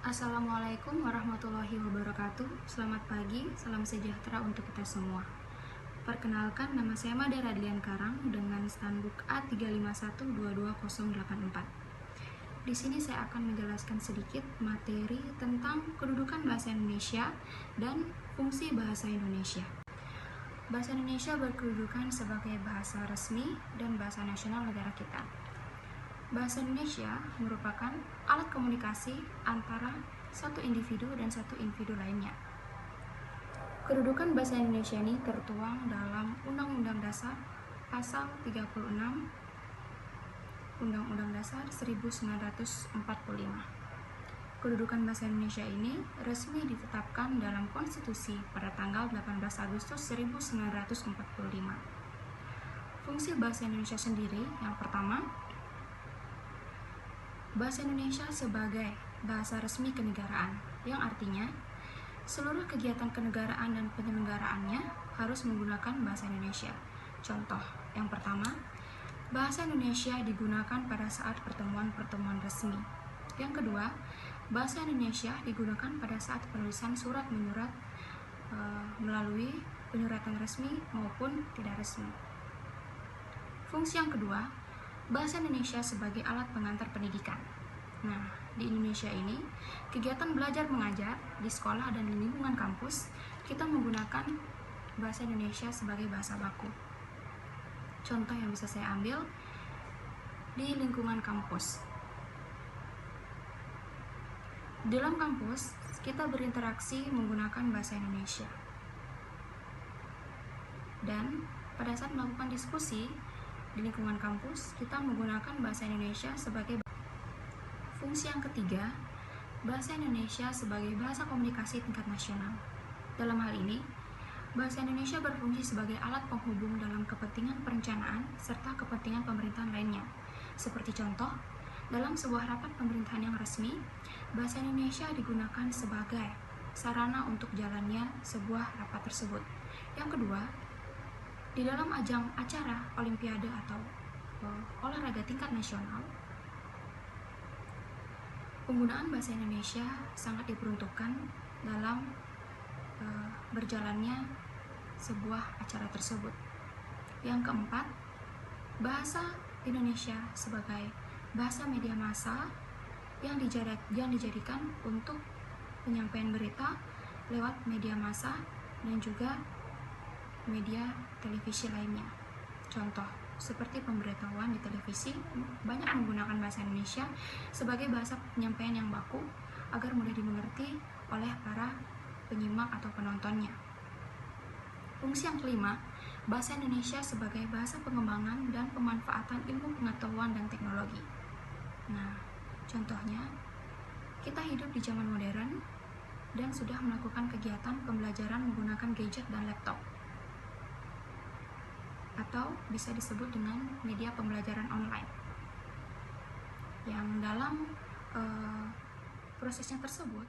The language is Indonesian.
Assalamualaikum warahmatullahi wabarakatuh. Selamat pagi, salam sejahtera untuk kita semua. Perkenalkan, nama saya Mada Radlian Karang dengan standbook A351-22084. Di sini saya akan menjelaskan sedikit materi tentang kedudukan bahasa Indonesia dan fungsi bahasa Indonesia. Bahasa Indonesia berkedudukan sebagai bahasa resmi dan bahasa nasional negara kita. Bahasa Indonesia merupakan alat komunikasi antara satu individu dan satu individu lainnya. Kedudukan bahasa Indonesia ini tertuang dalam Undang-Undang Dasar Pasal 36 Undang-Undang Dasar 1945. Kedudukan bahasa Indonesia ini resmi ditetapkan dalam konstitusi pada tanggal 18 Agustus 1945. Fungsi bahasa Indonesia sendiri, yang pertama, bahasa Indonesia sebagai bahasa resmi kenegaraan, yang artinya seluruh kegiatan kenegaraan dan penyelenggaraannya harus menggunakan bahasa Indonesia. Contoh, yang pertama, bahasa Indonesia digunakan pada saat pertemuan-pertemuan resmi. Yang kedua, bahasa Indonesia digunakan pada saat penulisan surat menyurat melalui penyuratan resmi maupun tidak resmi. Fungsi yang kedua, bahasa Indonesia sebagai alat pengantar pendidikan. Nah, di Indonesia ini, kegiatan belajar mengajar di sekolah dan di lingkungan kampus, kita menggunakan bahasa Indonesia sebagai bahasa baku. Contoh yang bisa saya ambil di lingkungan kampus. Di dalam kampus, kita berinteraksi menggunakan bahasa Indonesia. Dan pada saat melakukan diskusi di lingkungan kampus, kita menggunakan bahasa Indonesia sebagai fungsi yang ketiga, bahasa Indonesia sebagai bahasa komunikasi tingkat nasional. Dalam hal ini, bahasa Indonesia berfungsi sebagai alat penghubung dalam kepentingan perencanaan serta kepentingan pemerintahan lainnya. Seperti contoh, dalam sebuah rapat pemerintahan yang resmi, bahasa Indonesia digunakan sebagai sarana untuk jalannya sebuah rapat tersebut. Yang kedua, di dalam ajang acara olimpiade atau olahraga tingkat nasional, penggunaan bahasa Indonesia sangat diperuntukkan dalam berjalannya sebuah acara tersebut. Yang keempat, bahasa Indonesia sebagai bahasa media massa yang dijadikan untuk penyampaian berita lewat media massa dan juga media televisi lainnya. Contoh, seperti pemberitahuan di televisi banyak menggunakan bahasa Indonesia sebagai bahasa penyampaian yang baku agar mudah dimengerti oleh para penyimak atau penontonnya. Fungsi yang kelima, bahasa Indonesia sebagai bahasa pengembangan dan pemanfaatan ilmu pengetahuan dan teknologi. Nah, contohnya, kita hidup di zaman modern dan sudah melakukan kegiatan pembelajaran menggunakan gadget dan laptop, atau bisa disebut dengan media pembelajaran online, yang dalam prosesnya tersebut